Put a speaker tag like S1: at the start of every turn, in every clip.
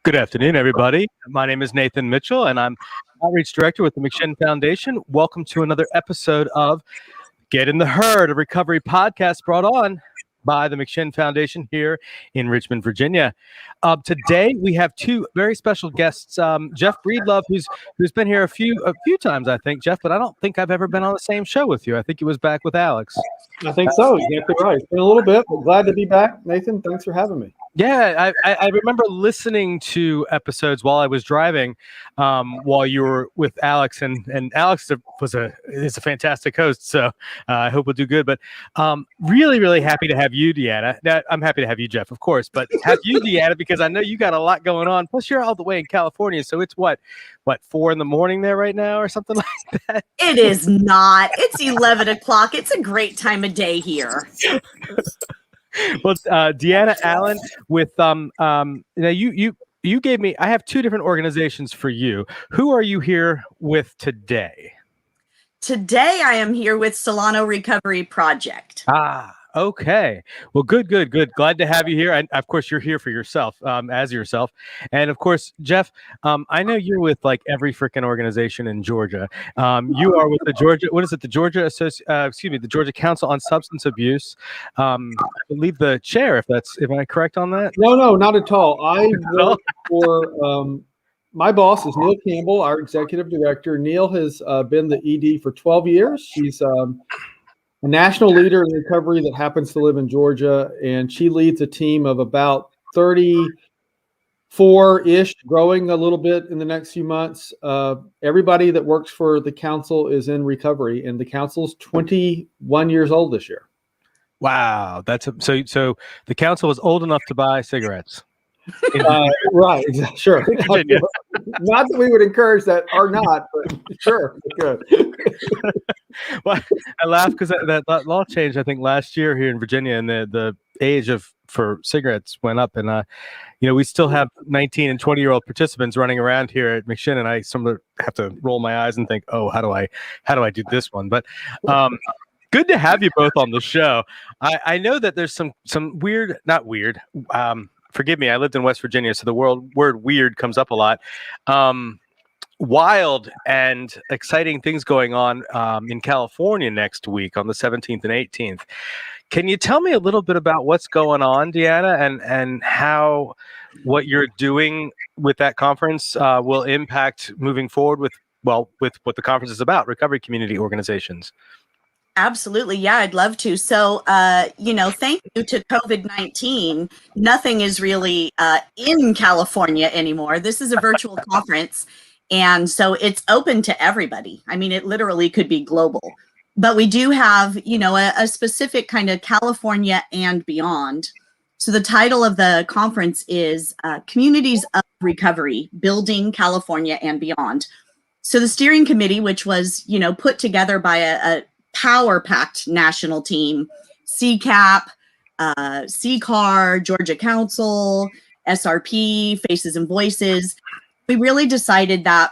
S1: Good afternoon, everybody. My name is Nathan Mitchell, and I'm Outreach Director with the McShin Foundation. Welcome to another episode of Get in the Herd, a recovery podcast brought on by the McShin Foundation here in Richmond, Virginia. Today, we have two very special guests. Jeff Breedlove, who's been here a few times, I think, Jeff, but I don't think I've ever been on the same show with you. I think it was back with Alex.
S2: I think so. Exactly right. It's been a little bit, but glad to be back. Nathan, thanks for having me.
S1: Yeah, I remember listening to episodes while I was driving, while you were with Alex, and Alex is a fantastic host. So I hope we'll do good. But really happy to have you, Deanna. Now, I'm happy to have you, Jeff, of course, but have you, Deanna, because I know you got a lot going on. Plus, you're all the way in California, so it's what 4 a.m. there right now, or something like that.
S3: It is not. It's 11 o'clock. It's a great time of day here.
S1: Well, Deanna Allen with now you gave me. I have two different organizations for you. Who are you here with today?
S3: Today I am here with Solano Recovery Project.
S1: Okay. Well, good. Glad to have you here. And of course, you're here for yourself, as yourself. And of course, Jeff, I know you're with like every freaking organization in Georgia. You are with the Georgia, the Georgia Council on Substance Abuse. I believe the chair, am I correct on that?
S2: No, not at all. I work for, my boss is Neil Campbell, our executive director. Neil has been the ED for 12 years. She's a national leader in recovery that happens to live in Georgia, and she leads a team of about 34-ish, growing a little bit in the next few months. Everybody that works for the council is in recovery, and the council's 21 years old this year.
S1: Wow, so the council is old enough to buy cigarettes.
S2: Right, sure. Not that we would encourage that or not, but sure, good.
S1: Well, I laugh because that law changed, I think, last year here in Virginia, and the age for cigarettes went up, and we still have 19 and 20-year-old participants running around here at McShin, and I sometimes have to roll my eyes and think, oh, how do I do this one? But good to have you both on the show. I know that there's some weird, not weird. Forgive me, I lived in West Virginia, so the word weird comes up a lot. Wild and exciting things going on in California next week on the 17th and 18th. Can you tell me a little bit about what's going on, Deanna, and how what you're doing with that conference will impact moving forward with what the conference is about, recovery community organizations?
S3: Absolutely. Yeah, I'd love to. So, thank you to COVID-19, nothing is really in California anymore. This is a virtual conference. And so it's open to everybody. I mean, it literally could be global. But we do have, a specific kind of California and beyond. So the title of the conference is Communities of Recovery, Building California and Beyond. So the steering committee, which was, put together by a power-packed national team, CCAP, CCAR, Georgia Council, SRP, Faces and Voices, we really decided that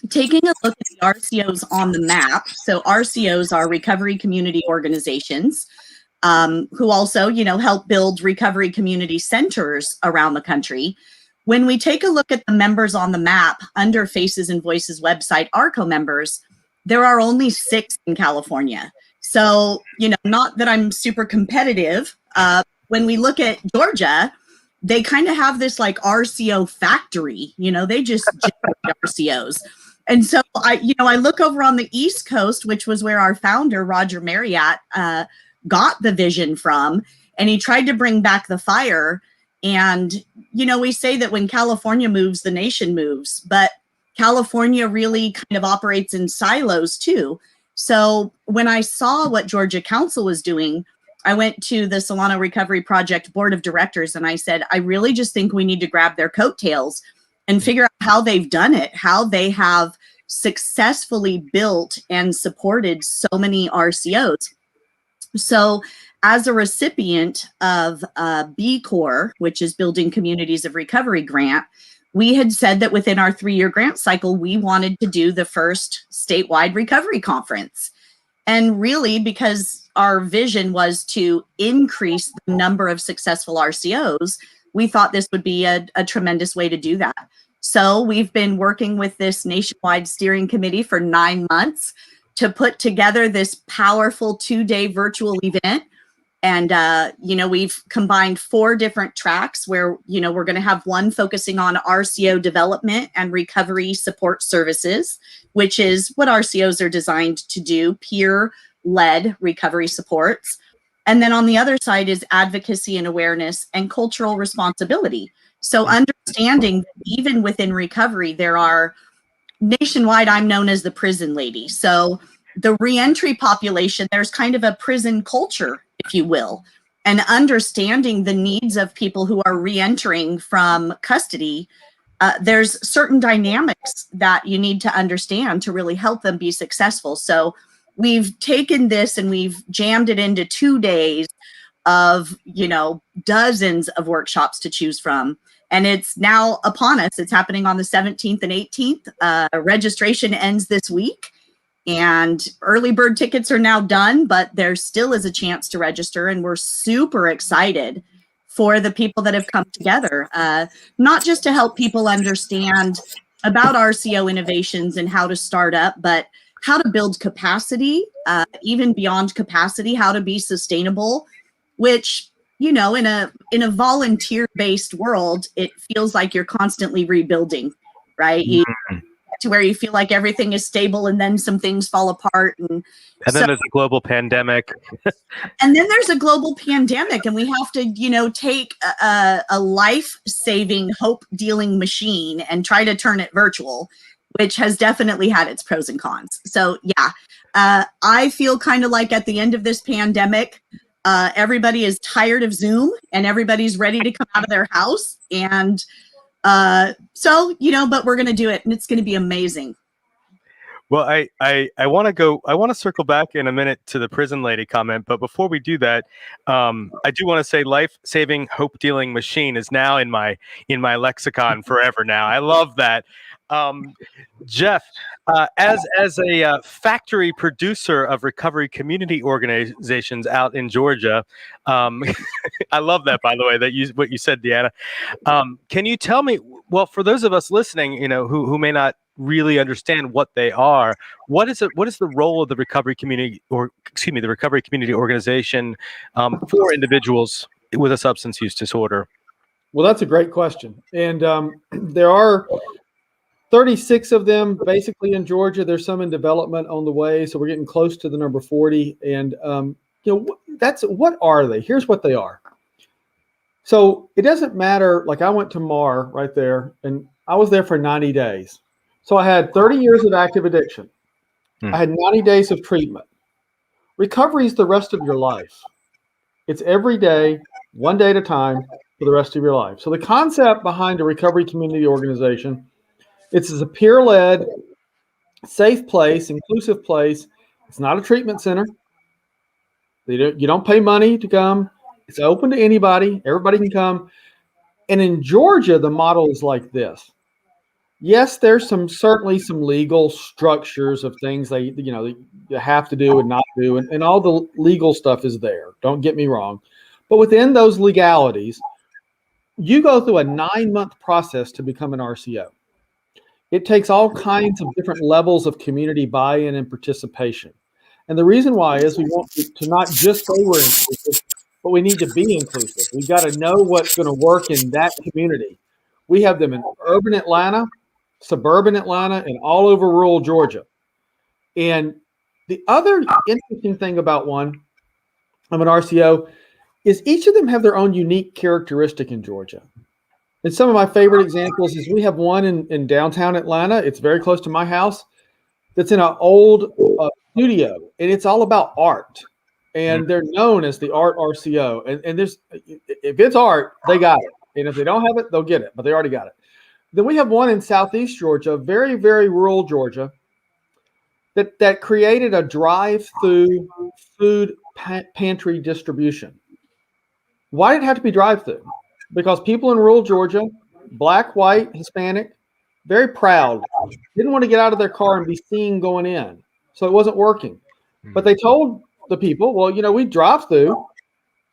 S3: taking a look at the RCOs on the map, so RCOs are recovery community organizations who also, help build recovery community centers around the country. When we take a look at the members on the map under Faces and Voices website, ARCO members, there are only 6 in California. So, not that I'm super competitive. When we look at Georgia, they kind of have this like RCO factory, they just generate RCOs. And so I look over on the East Coast, which was where our founder, Roger Marriott, got the vision from, and he tried to bring back the fire. And, we say that when California moves, the nation moves, but California really kind of operates in silos too. So when I saw what Georgia Council was doing, I went to the Solano Recovery Project Board of Directors and I said, I really just think we need to grab their coattails and figure out how they've done it, how they have successfully built and supported so many RCOs. So as a recipient of B Corps, which is Building Communities of Recovery grant, we had said that within our 3-year grant cycle, we wanted to do the first statewide recovery conference. And really, because our vision was to increase the number of successful RCOs, we thought this would be a tremendous way to do that. So we've been working with this nationwide steering committee for 9 months to put together this powerful 2-day virtual event. And, we've combined 4 different tracks where, we're going to have one focusing on RCO development and recovery support services, which is what RCOs are designed to do, peer-led recovery supports. And then on the other side is advocacy and awareness and cultural responsibility. So understanding that even within recovery, there are nationwide, I'm known as the prison lady. So the reentry population, there's kind of a prison culture, if you will, and understanding the needs of people who are reentering from custody. There's certain dynamics that you need to understand to really help them be successful. So we've taken this and we've jammed it into 2 days of, dozens of workshops to choose from. And it's now upon us. It's happening on the 17th and 18th. Registration ends this week. And early bird tickets are now done, but there still is a chance to register. And we're super excited for the people that have come together, not just to help people understand about RCO innovations and how to start up, but how to build capacity, even beyond capacity, how to be sustainable, which, in a volunteer-based world, it feels like you're constantly rebuilding, right? To where you feel like everything is stable and then some things fall apart. And
S1: then there's a global pandemic.
S3: And then there's a global pandemic, and we have to, take a life-saving, hope-dealing machine and try to turn it virtual, which has definitely had its pros and cons. So I feel kind of like at the end of this pandemic, everybody is tired of Zoom and everybody's ready to come out of their house. And but we're going to do it and it's going to be amazing.
S1: Well, I want to circle back in a minute to the prison lady comment. But before we do that, I do want to say life-saving, hope-dealing machine is now in my lexicon forever now. I love that. Jeff, as a factory producer of recovery community organizations out in Georgia, I love that, by the way, what you said, Deanna. Can you tell me, well, for those of us listening, who may not really understand what they are, what is the role of the recovery community, the recovery community organization for individuals with a substance use disorder?
S2: Well, that's a great question. And there are 36 of them basically in Georgia. There's some in development on the way. So we're getting close to the number 40. And, what are they? Here's what they are. So it doesn't matter. Like I went to MAR right there and I was there for 90 days. So I had 30 years of active addiction. I had 90 days of treatment. Recovery is the rest of your life. It's every day, one day at a time for the rest of your life. So the concept behind a recovery community organization, it's a peer-led, safe place, inclusive place. It's not a treatment center. You don't pay money to come. It's open to anybody. Everybody can come. And in Georgia, the model is like this. Yes, there's certainly some legal structures of things you have to do and not do, and all the legal stuff is there. Don't get me wrong. But within those legalities, you go through a 9-month process to become an RCO. It takes all kinds of different levels of community buy-in and participation. And the reason why is we want to not just say we're inclusive, but we need to be inclusive. We've got to know what's going to work in that community. We have them in urban Atlanta, suburban Atlanta, and all over rural Georgia. And the other interesting thing about one of an RCO is each of them have their own unique characteristic in Georgia. And some of my favorite examples is we have one in downtown Atlanta. It's very close to my house. That's in an old studio, and it's all about art. And they're known as the Art RCO. And there's, if it's art, they got it. And if they don't have it, they'll get it, but they already got it. Then we have one in Southeast Georgia, very, very rural Georgia, that created a drive-through food pantry distribution. Why did it have to be drive-through? Because people in rural Georgia, Black, white, Hispanic, very proud, didn't want to get out of their car and be seen going in. So it wasn't working. But they told the people, well, we drive through.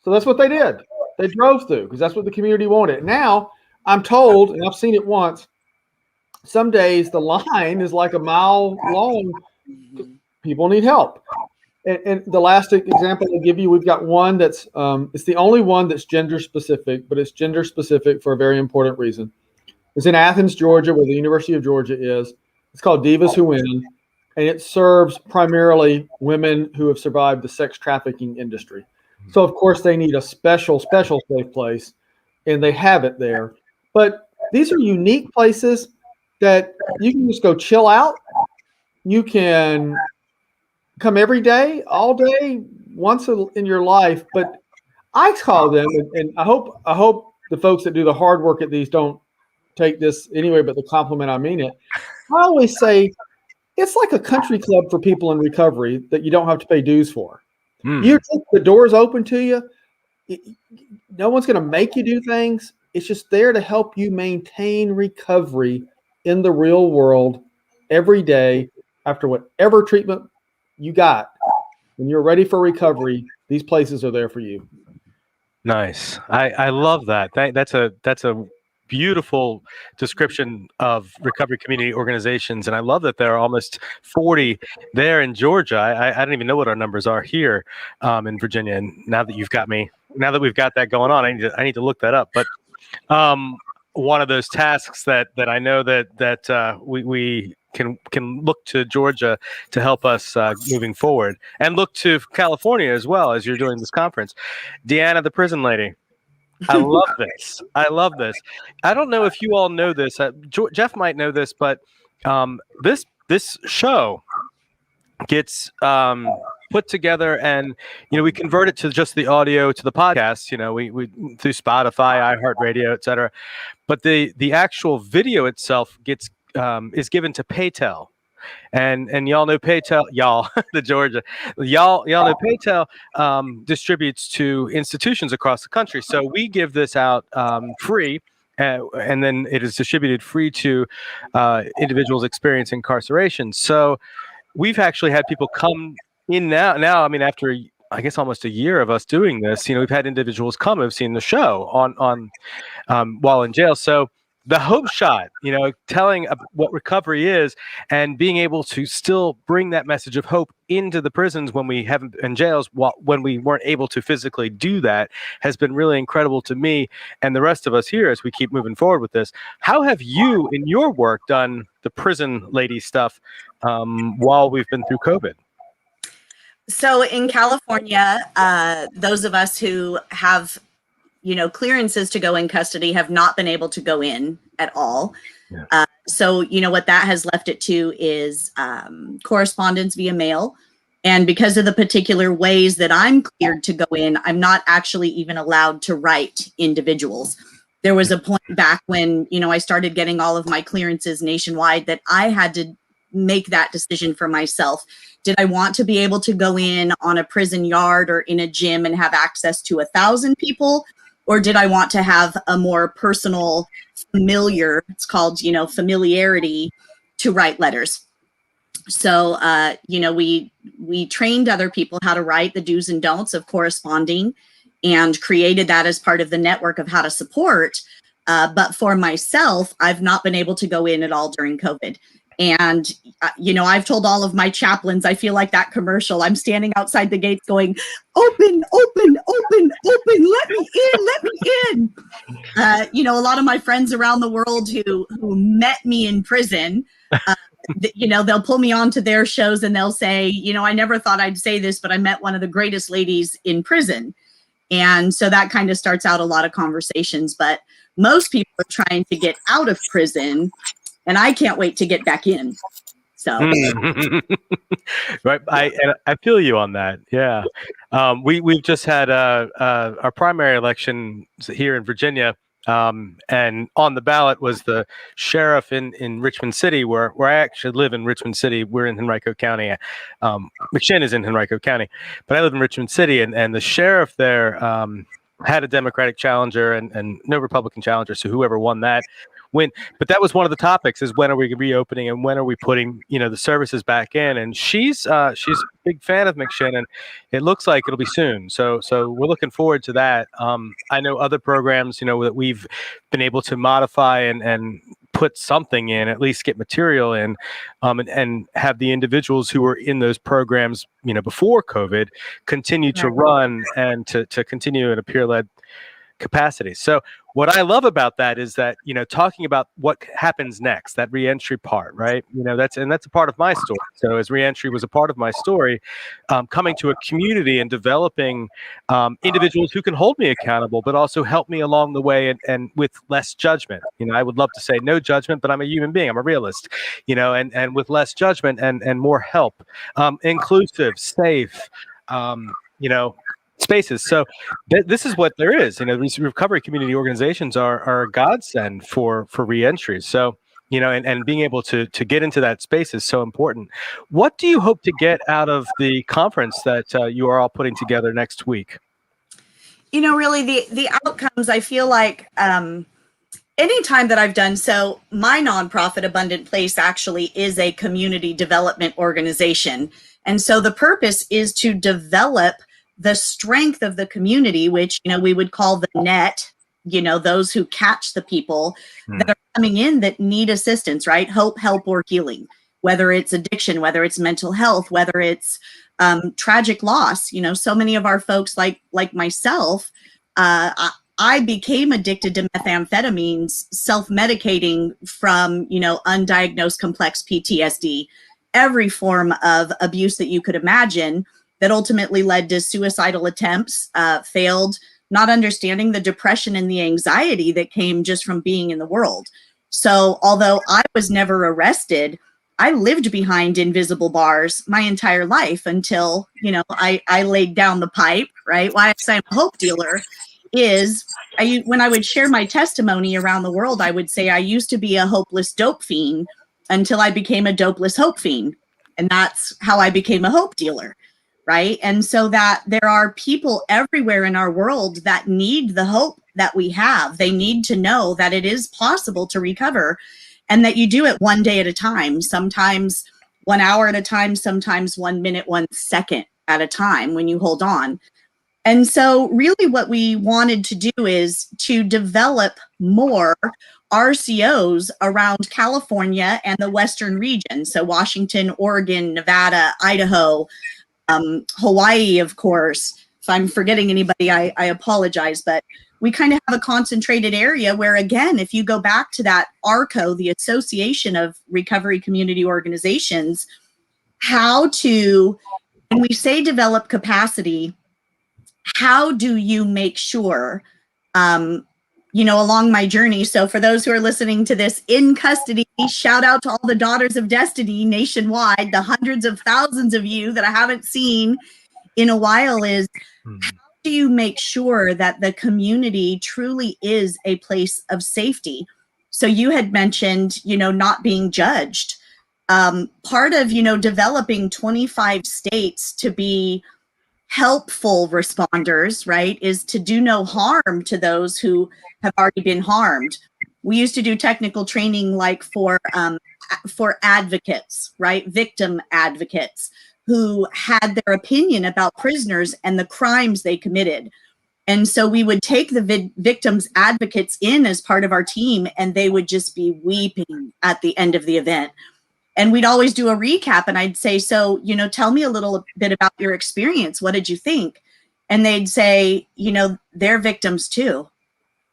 S2: So that's what they did. They drove through because that's what the community wanted. Now I'm told, and I've seen it once, some days the line is like a mile long. People need help. And the last example I'll give you, we've got one that's it's the only one that's gender specific, but it's gender specific for a very important reason. It's in Athens, Georgia, where the University of Georgia is. It's called Divas Who Win, and it serves primarily women who have survived the sex trafficking industry. So, of course, they need a special safe place, and they have it there. But these are unique places that you can just go chill out. You can come every day, all day, once in your life. But I call them, and I hope the folks that do the hard work at these don't take this anyway, but the compliment, I mean it. I always say it's like a country club for people in recovery that you don't have to pay dues for. You just, the door's open to you. No one's going to make you do things. It's just there to help you maintain recovery in the real world every day after whatever treatment you got. When you're ready for recovery, these places are there for you.
S1: Nice. I love that. That's a beautiful description of recovery community organizations, and I love that there are almost 40 there in Georgia. I don't even know what our numbers are here in Virginia. And now that we've got that going on, I need to look that up. But one of those tasks that I know that we can look to Georgia to help us moving forward, and look to California as well as you're doing this conference. Deanna, the prison lady. I love this. I don't know if you all know this. Jeff might know this, but this show gets put together, and we convert it to just the audio to the podcast. We through Spotify, iHeartRadio, etc. But the actual video itself gets is given to Paytel. And y'all know Paytel, y'all know Paytel distributes to institutions across the country. So we give this out free, and then it is distributed free to individuals experiencing incarceration. So we've actually had people come in now. I mean, after I guess almost a year of us doing this, we've had individuals come who've seen the show on while in jail. So the hope shot, telling what recovery is and being able to still bring that message of hope into the prisons when we haven't in jails, when we weren't able to physically do that, has been really incredible to me and the rest of us here as we keep moving forward with this. How have you in your work done the prison lady stuff while we've been through COVID?
S3: So in California, those of us who have clearances to go in custody have not been able to go in at all. Yeah. So what that has left it to is correspondence via mail. And because of the particular ways that I'm cleared to go in, I'm not actually even allowed to write individuals. There was a point back when, I started getting all of my clearances nationwide that I had to make that decision for myself. Did I want to be able to go in on a prison yard or in a gym and have access to 1,000 people? Or did I want to have a more personal, familiar, it's called, familiarity, to write letters? So, we trained other people how to write the do's and don'ts of corresponding and created that as part of the network of how to support. But for myself, I've not been able to go in at all during COVID. And, I've told all of my chaplains, I feel like that commercial. I'm standing outside the gates going, open, open, open, open, let me in. A lot of my friends around the world who met me in prison, they'll pull me onto their shows and they'll say, I never thought I'd say this, but I met one of the greatest ladies in prison. And so that kind of starts out a lot of conversations. But most people are trying to get out of prison, and I can't wait to get back in. So,
S1: right, I feel you on that. Yeah, we've just had our primary election here in Virginia, and on the ballot was the sheriff in Richmond City, where I actually live in Richmond City. We're in Henrico County. McShin is in Henrico County, but I live in Richmond City, and the sheriff there had a Democratic challenger and no Republican challenger. So whoever won that but that was one of the topics, is when are we reopening and when are we putting, the services back in? And she's a big fan of McShin, and it looks like it'll be soon. So we're looking forward to that. I know other programs, that we've been able to modify and put something in, at least get material in, and have the individuals who were in those programs, before COVID, continue to run and to continue in a peer-led capacity. So what I love about that is that, talking about what happens next, that reentry part, right? That's a part of my story. So as reentry was a part of my story, coming to a community and developing individuals who can hold me accountable, but also help me along the way, and with less judgment. I would love to say no judgment, but I'm a human being. I'm a realist, and with less judgment and more help, inclusive, safe, spaces. So this is what there is. These recovery community organizations are a godsend for reentry. So, and being able to get into that space is so important. What do you hope to get out of the conference that you are all putting together next week?
S3: Really the outcomes, I feel like anytime that I've done, so my nonprofit Abundant Place actually is a community development organization. And so the purpose is to develop the strength of the community, which, we would call the net, those who catch the people that are coming in that need assistance, right? Hope, help, or healing, whether it's addiction, whether it's mental health, whether it's tragic loss. So many of our folks, like myself, I became addicted to methamphetamines, self-medicating from, undiagnosed complex PTSD, every form of abuse that you could imagine, that ultimately led to suicidal attempts, failed, not understanding the depression and the anxiety that came just from being in the world. So although I was never arrested, I lived behind invisible bars my entire life until, I laid down the pipe, right? Why I say I'm a hope dealer is when I would share my testimony around the world, I would say I used to be a hopeless dope fiend until I became a dopeless hope fiend. And that's how I became a hope dealer. Right. And so that there are people everywhere in our world that need the hope that we have. They need to know that it is possible to recover, and that you do it one day at a time, sometimes 1 hour at a time, sometimes 1 minute, 1 second at a time when you hold on. And so really what we wanted to do is to develop more RCOs around California and the Western region. So Washington, Oregon, Nevada, Idaho, Hawaii, of course. If I'm forgetting anybody, I apologize, but we kind of have a concentrated area where, again, if you go back to that ARCO, the Association of Recovery Community Organizations, when we say develop capacity, how do you make sure, along my journey? So for those who are listening to this in custody, shout out to all the Daughters of Destiny nationwide, the hundreds of thousands of you that I haven't seen in a while, is how do you make sure that the community truly is a place of safety? So you had mentioned, not being judged. Part of, developing 25 states to be helpful responders, right, is to do no harm to those who have already been harmed. We used to do technical training like for advocates, right, victim advocates who had their opinion about prisoners and the crimes they committed. And so we would take the victims advocates in as part of our team, and they would just be weeping at the end of the event. And we'd always do a recap, and I'd say, so, tell me a little bit about your experience. What did you think? And they'd say, they're victims too.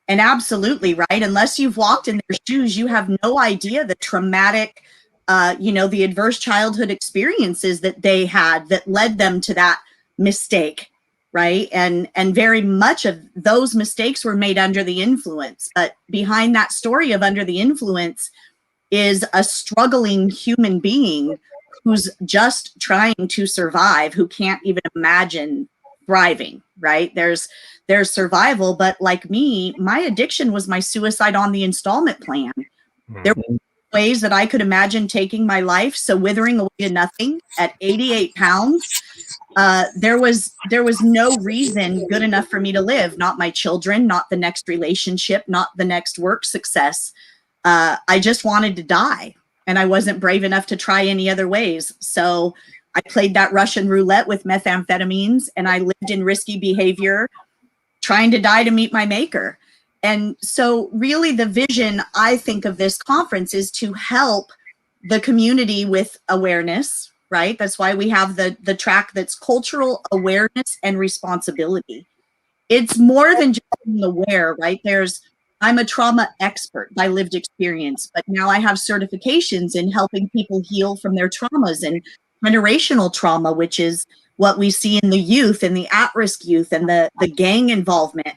S3: And absolutely, right? Unless you've walked in their shoes, you have no idea the traumatic, the adverse childhood experiences that they had that led them to that mistake, right? And very much of those mistakes were made under the influence. But behind that story of under the influence is a struggling human being who's just trying to survive, who can't even imagine thriving, right? There's survival, but like me, my addiction was my suicide on the installment plan. There were ways that I could imagine taking my life. So withering away to nothing at 88 pounds, there was no reason good enough for me to live. Not my children, not the next relationship, not the next work success. I just wanted to die, and I wasn't brave enough to try any other ways. So I played that Russian roulette with methamphetamines, and I lived in risky behavior, trying to die to meet my maker. And so really the vision, I think, of this conference is to help the community with awareness, right? That's why we have the track that's cultural awareness and responsibility. It's more than just being aware, right? I'm a trauma expert by lived experience, but now I have certifications in helping people heal from their traumas, and generational trauma, which is what we see in the youth and the at-risk youth, and the gang involvement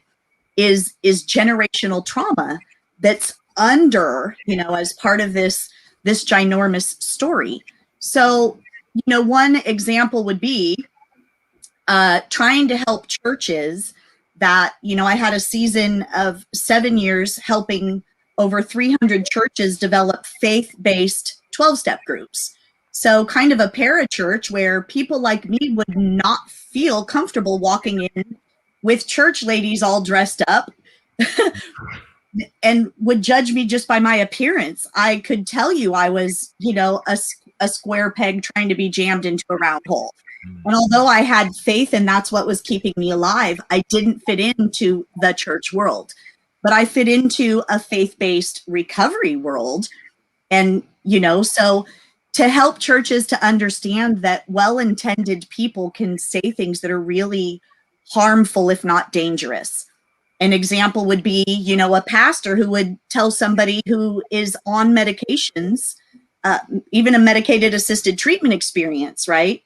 S3: is generational trauma that's under, as part of this ginormous story. So, one example would be trying to help churches that, I had a season of 7 years helping over 300 churches develop faith-based 12-step groups. So kind of a parachurch where people like me would not feel comfortable walking in with church ladies all dressed up and would judge me just by my appearance. I could tell you I was, a square peg trying to be jammed into a round hole. And although I had faith and that's what was keeping me alive, I didn't fit into the church world. But I fit into a faith-based recovery world. And, so to help churches to understand that well-intended people can say things that are really harmful, if not dangerous. An example would be, a pastor who would tell somebody who is on medications, even a medicated assisted treatment experience, right?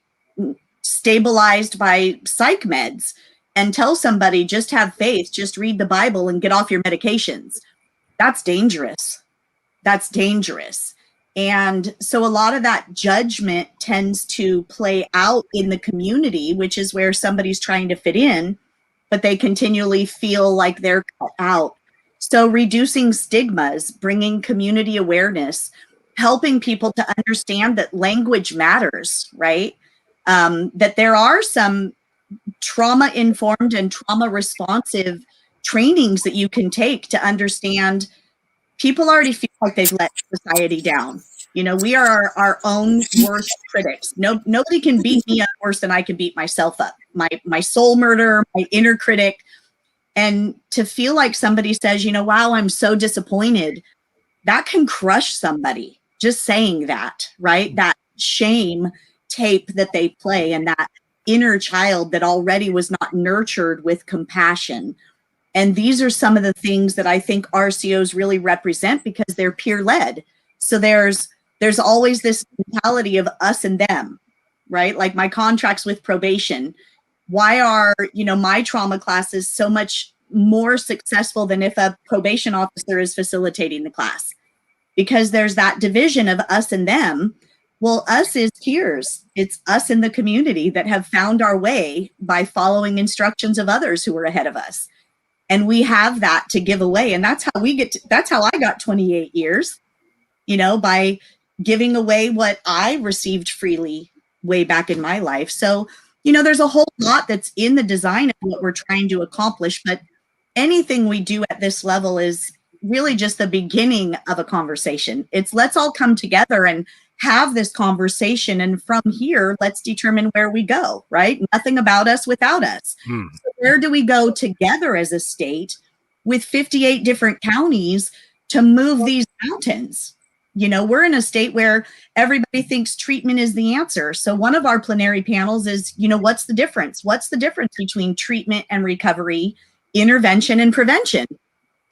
S3: Stabilized by psych meds, and tell somebody, just have faith, just read the Bible and get off your medications. That's dangerous. That's dangerous. And so a lot of that judgment tends to play out in the community, which is where somebody's trying to fit in, but they continually feel like they're cut out. So reducing stigmas, bringing community awareness, helping people to understand that language matters, right? That there are some trauma-informed and trauma-responsive trainings that you can take to understand people already feel like they've let society down. We are our own worst critics. Nobody can beat me up worse than I can beat myself up. My soul murderer, my inner critic. And to feel like somebody says, wow, I'm so disappointed, that can crush somebody. Just saying that, right? That shame tape that they play, and that inner child that already was not nurtured with compassion. And these are some of the things that I think RCOs really represent, because they're peer-led. So there's always this mentality of us and them, right? Like my contracts with probation. Why are, my trauma classes so much more successful than if a probation officer is facilitating the class? Because there's that division of us and them. Well, us is peers. It's us in the community that have found our way by following instructions of others who were ahead of us. And we have that to give away. And that's how I got 28 years, by giving away what I received freely way back in my life. So, there's a whole lot that's in the design of what we're trying to accomplish, but anything we do at this level is really just the beginning of a conversation. It's let's all come together and have this conversation. And from here, let's determine where we go, right? Nothing about us without us. So where do we go together as a state with 58 different counties to move these mountains? We're in a state where everybody thinks treatment is the answer. So one of our plenary panels is, what's the difference? What's the difference between treatment and recovery, intervention and prevention?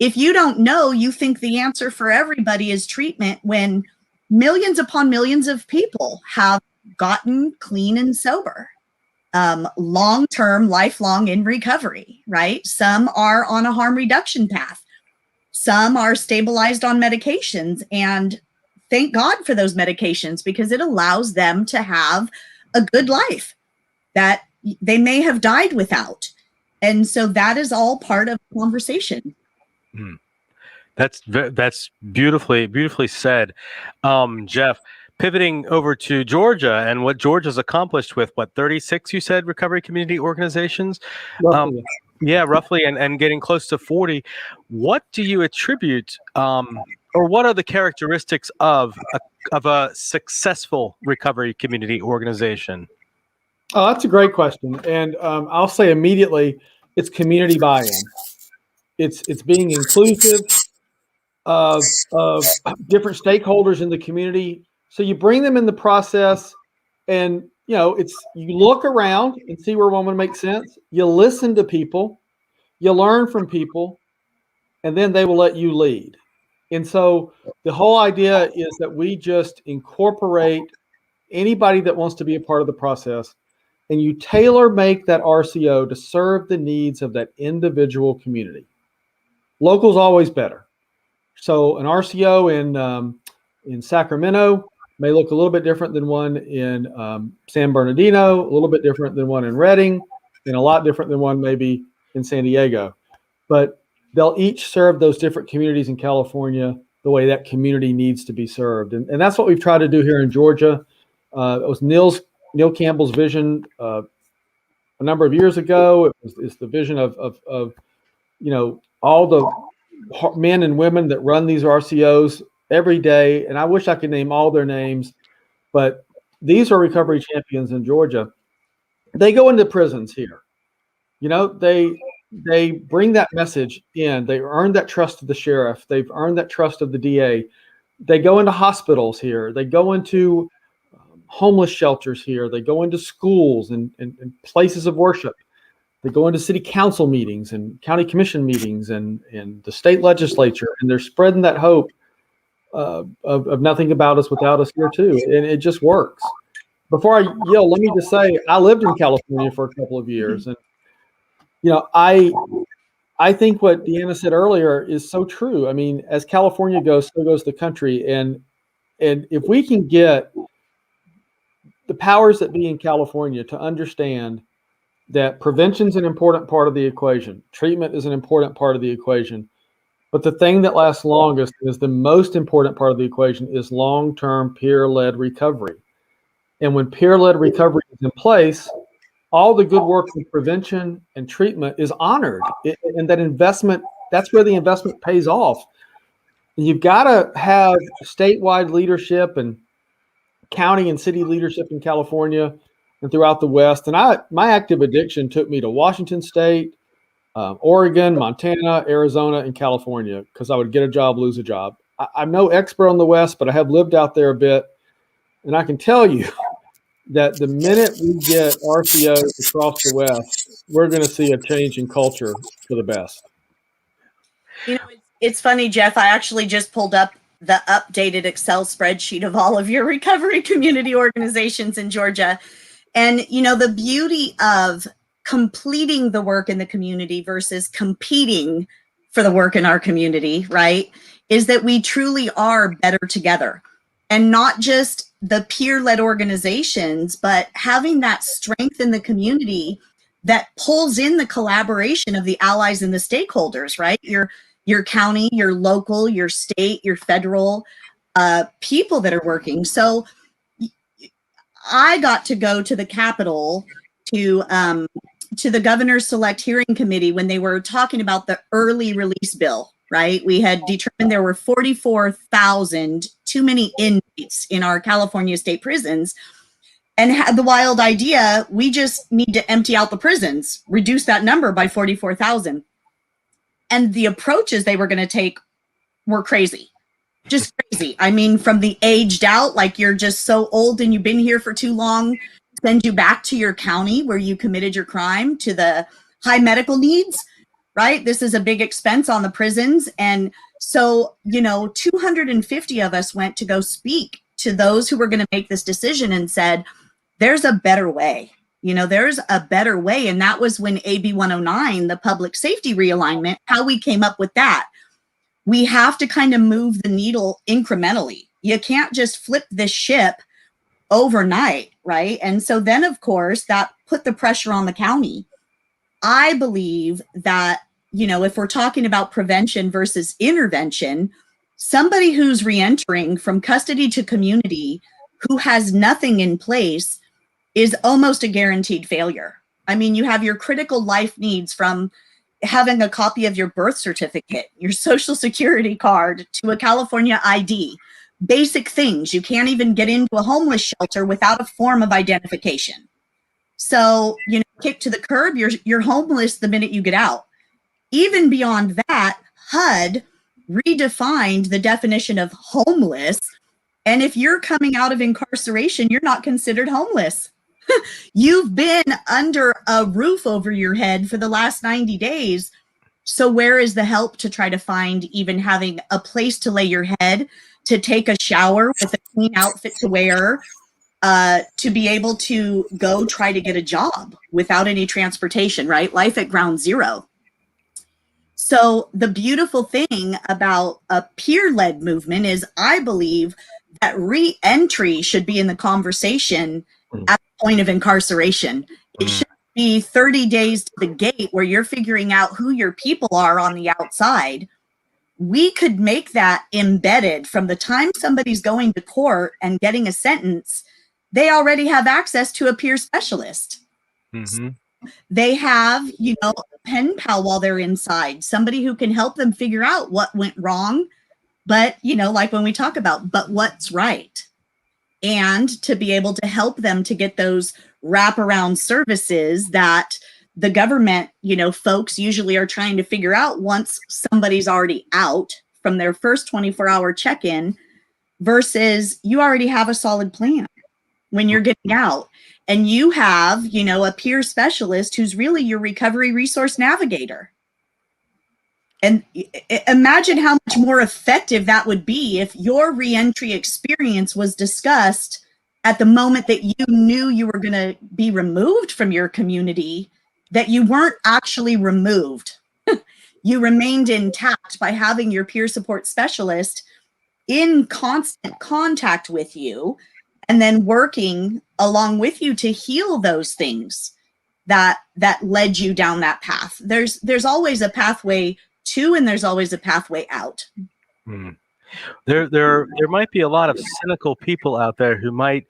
S3: If you don't know, you think the answer for everybody is treatment, when millions upon millions of people have gotten clean and sober, long-term, lifelong in recovery, right? Some are on a harm reduction path. Some are stabilized on medications, and thank God for those medications, because it allows them to have a good life that they may have died without. And so that is all part of the conversation.
S1: That's beautifully said. Jeff, pivoting over to Georgia and what Georgia's accomplished with 36, you said, recovery community organizations?
S2: Roughly.
S1: Yeah, roughly, and getting close to 40. What do you attribute or what are the characteristics of a successful recovery community organization?
S2: Oh, that's a great question. And I'll say immediately, it's community buy-in. It's being inclusive of different stakeholders in the community. So you bring them in the process, and you look around and see where one would make sense. You listen to people, you learn from people, and then they will let you lead. And so the whole idea is that we just incorporate anybody that wants to be a part of the process, and you tailor make that RCO to serve the needs of that individual community. Local's always better. So an RCO in Sacramento may look a little bit different than one in San Bernardino, a little bit different than one in Redding, and a lot different than one maybe in San Diego. But they'll each serve those different communities in California the way that community needs to be served. And that's what we've tried to do here in Georgia. It was Neil Campbell's vision a number of years ago. It's the vision of all the men and women that run these RCOs every day. And I wish I could name all their names, but these are recovery champions in Georgia. They go into prisons here. They bring that message in. They earn that trust of the sheriff. They've earned that trust of the DA. They go into hospitals here. They go into homeless shelters here. They go into schools and places of worship. They go into city council meetings and county commission meetings and the state legislature, and they're spreading that hope of nothing about us without us here too. And it just works. Before I yell, let me just say, I lived in California for a couple of years. And, I think what Deanna said earlier is so true. I mean, as California goes, so goes the country. And if we can get the powers that be in California to understand that prevention is an important part of the equation, treatment is an important part of the equation, but the thing that lasts longest is the most important part of the equation is long-term peer-led recovery. And when peer-led recovery is in place, all the good work in prevention and treatment is honored. And that investment, that's where the investment pays off. And you've got to have statewide leadership and county and city leadership in California and throughout the West. And my active addiction took me to Washington State, Oregon, Montana, Arizona, and California, because I would get a job, lose a job. I'm no expert on the West, but I have lived out there a bit. And I can tell you that the minute we get RCOs across the West, we're going to see a change in culture for the best.
S3: It's funny, Jeff. I actually just pulled up the updated Excel spreadsheet of all of your recovery community organizations in Georgia. And, the beauty of completing the work in the community versus competing for the work in our community, right, is that we truly are better together. And not just the peer-led organizations, but having that strength in the community that pulls in the collaboration of the allies and the stakeholders, right? Your county, your local, your state, your federal people that are working. So I got to go to the Capitol to the Governor's Select Hearing Committee when they were talking about the early release bill, right? We had determined there were 44,000 too many inmates in our California state prisons, and had the wild idea, we just need to empty out the prisons, reduce that number by 44,000. And the approaches they were going to take were crazy, just crazy. I mean, from the aged out, like you're just so old and you've been here for too long, send you back to your county where you committed your crime, to the high medical needs, right? This is a big expense on the prisons. And so, 250 of us went to go speak to those who were going to make this decision and said, there's a better way. There's a better way. And that was when AB 109, the public safety realignment, how we came up with that. We have to kind of move the needle incrementally. You can't just flip this ship overnight, right? And so then, of course, that put the pressure on the county. I believe that, if we're talking about prevention versus intervention, somebody who's reentering from custody to community who has nothing in place is almost a guaranteed failure. I mean, you have your critical life needs from having a copy of your birth certificate, your social security card, to a California ID. Basic things. You can't even get into a homeless shelter without a form of identification. So, kicked to the curb, you're homeless the minute you get out. Even beyond that, HUD redefined the definition of homeless. And if you're coming out of incarceration, you're not considered homeless. You've been under a roof over your head for the last 90 days. So where is the help to try to find even having a place to lay your head, to take a shower with a clean outfit to wear, to be able to go try to get a job without any transportation, right? Life at ground zero. So the beautiful thing about a peer-led movement is I believe that re-entry should be in the conversation at the point of incarceration. It should be 30 days to the gate where you're figuring out who your people are on the outside. We could make that embedded from the time somebody's going to court and getting a sentence. They already have access to a peer specialist.
S1: Mm-hmm.
S3: They have, a pen pal while they're inside, somebody who can help them figure out what went wrong. But, like when we talk about, but what's right? And to be able to help them to get those wraparound services that the government, folks usually are trying to figure out once somebody's already out from their first 24-hour check-in, versus you already have a solid plan when you're getting out. And you have, a peer specialist who's really your recovery resource navigator. And imagine how much more effective that would be if your reentry experience was discussed at the moment that you knew you were going to be removed from your community, that you weren't actually removed. You remained intact by having your peer support specialist in constant contact with you, and then working along with you to heal those things that led you down that path. There's always a pathway to, and there's always a pathway out.
S1: There might be a lot of cynical people out there who might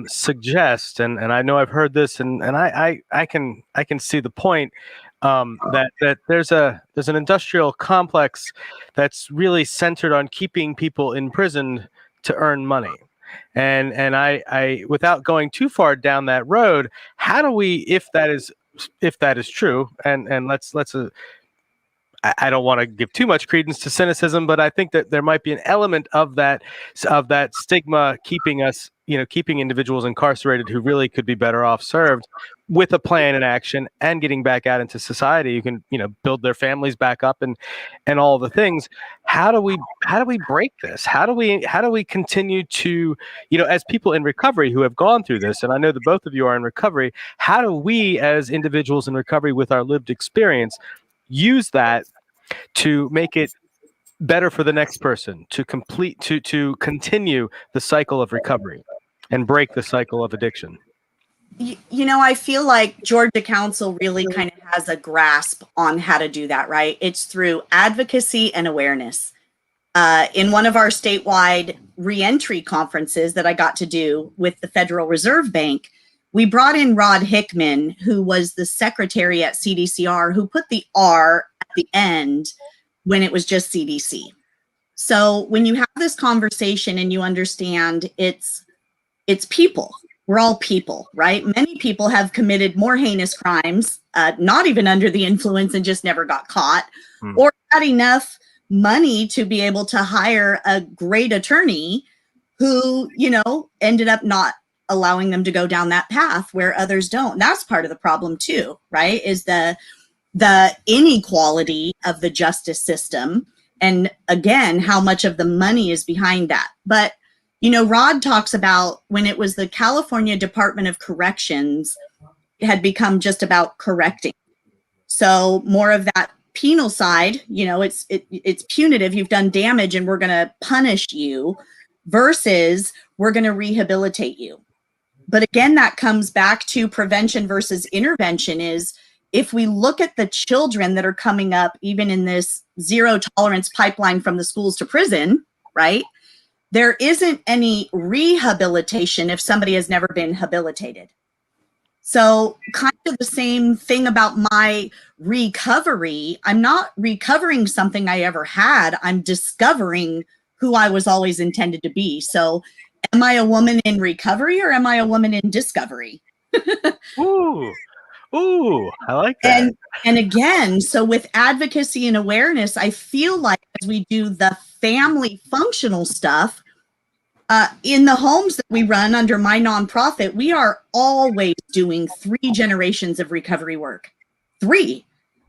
S1: suggest, and I know I've heard this, and I can see the point, that there's an industrial complex that's really centered on keeping people in prison to earn money. And I without going too far down that road, how do we, if that is true, and let's I don't want to give too much credence to cynicism, but I think that there might be an element of that stigma keeping us, keeping individuals incarcerated who really could be better off served with a plan in action and getting back out into society. You can, build their families back up and all the things. How do we break this? How do we continue to, as people in recovery who have gone through this, and I know that both of you are in recovery, how do we as individuals in recovery with our lived experience use that to make it better for the next person, to continue the cycle of recovery and break the cycle of addiction?
S3: I feel like Georgia Council really kind of has a grasp on how to do that, right? It's through advocacy and awareness. In one of our statewide reentry conferences that I got to do with the Federal Reserve Bank, we brought in Rod Hickman, who was the secretary at CDCR, who put the R at the end when it was just CDC. So when you have this conversation and you understand it's people, we're all people, right? Many people have committed more heinous crimes, not even under the influence, and just never got caught, or had enough money to be able to hire a great attorney who, ended up not allowing them to go down that path where others don't. That's part of the problem too, right? Is the inequality of the justice system. And again, how much of the money is behind that. But, Rod talks about when it was the California Department of Corrections, it had become just about correcting. So more of that penal side, it's punitive. You've done damage and we're going to punish you, versus we're going to rehabilitate you. But again, that comes back to prevention versus intervention. Is if we look at the children that are coming up, even in this zero tolerance pipeline from the schools to prison, right? There isn't any rehabilitation if somebody has never been habilitated. So kind of the same thing about my recovery. I'm not recovering something I ever had. I'm discovering who I was always intended to be. So am I a woman in recovery or am I a woman in discovery?
S1: Ooh, ooh, I like that.
S3: And again, so with advocacy and awareness, I feel like as we do the family functional stuff, in the homes that we run under my nonprofit, we are always doing 3 generations of recovery work. 3.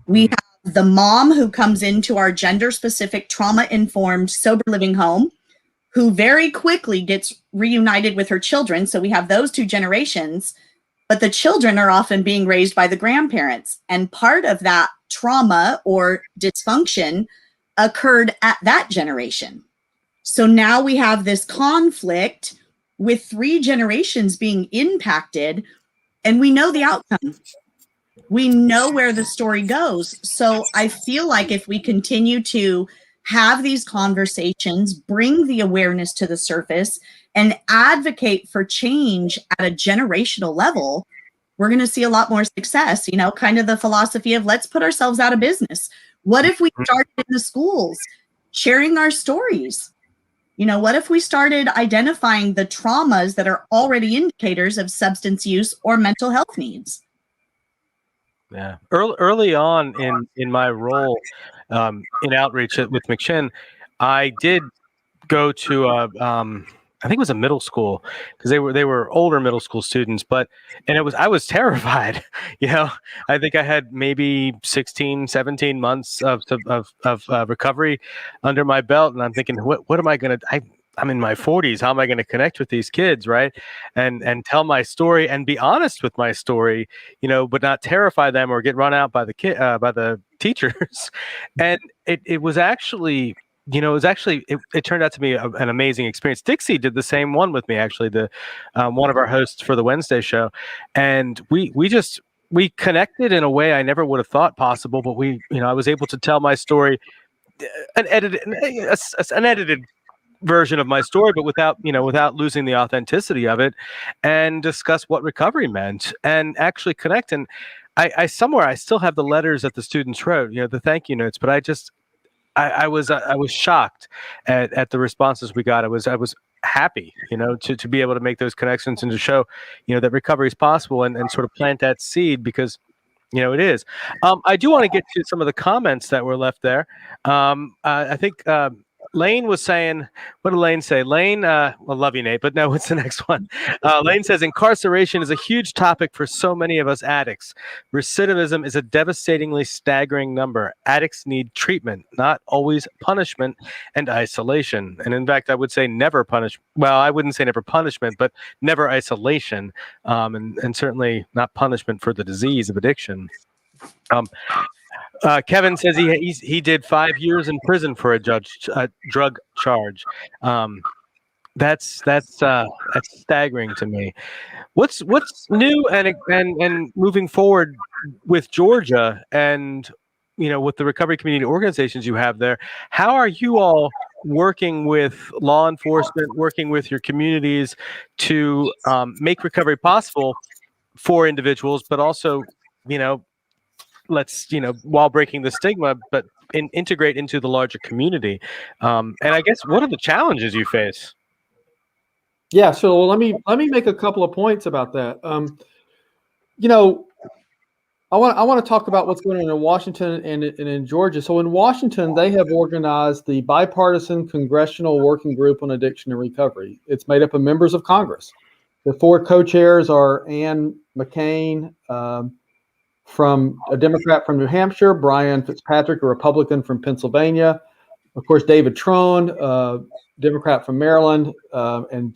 S3: We have the mom who comes into our gender-specific, trauma-informed, sober living home, who very quickly gets reunited with her children. So we have those 2 generations, but the children are often being raised by the grandparents. And part of that trauma or dysfunction occurred at that generation. So now we have this conflict with 3 generations being impacted, and we know the outcome. We know where the story goes. So I feel like if we continue to have these conversations, bring the awareness to the surface, and advocate for change at a generational level, we're going to see a lot more success. You know, kind of the philosophy of let's put ourselves out of business. What if we started in the schools sharing our stories? You know, what if we started identifying the traumas that are already indicators of substance use or mental health needs?
S1: Yeah. Early on in my role in outreach with McShin, I did go to I think it was a middle school because they were older middle school students, and I was terrified. You know, I think I had maybe 16, 17 months of recovery under my belt, and I'm thinking, what am I going to? I'm in my 40s. How am I going to connect with these kids, right? And tell my story and be honest with my story, you know, but not terrify them or get run out by the teachers. And it was actually, you know, it turned out to be an amazing experience. Dixie did the same one with me, actually, the one of our hosts for the Wednesday show, and we connected in a way I never would have thought possible. But I was able to tell my story, an edited version of my story, but without losing the authenticity of it, and discuss what recovery meant and actually connect. And I somewhere I still have the letters that the students wrote, you know, the thank you notes, but I was shocked at the responses we got. I was happy, you know, to be able to make those connections and to show, you know, that recovery is possible and sort of plant that seed because, you know, it is. I do want to get to some of the comments that were left there. I think Lane was saying, what did Lane say? Lane, well, love you, Nate, but no, what's the next one? Lane says, incarceration is a huge topic for so many of us addicts. Recidivism is a devastatingly staggering number. Addicts need treatment, not always punishment and isolation. And in fact, I would say never punish. Well, I wouldn't say never punishment, but never isolation, and certainly not punishment for the disease of addiction. Kevin says he did 5 years in prison for a drug charge. That's staggering to me. What's new and moving forward with Georgia and, you know, with the recovery community organizations you have there? How are you all working with law enforcement, working with your communities to make recovery possible for individuals, but also, you know, while breaking the stigma, but integrate into the larger community. And I guess, what are the challenges you face?
S2: Yeah, so let me make a couple of points about that. You know, I want to talk about what's going on in Washington and in Georgia. So in Washington, they have organized the Bipartisan Congressional Working Group on Addiction and Recovery. It's made up of members of Congress. The 4 co-chairs are Ann McCain, from a Democrat from New Hampshire, Brian Fitzpatrick, a Republican from Pennsylvania, of course, David Trone, Democrat from Maryland, and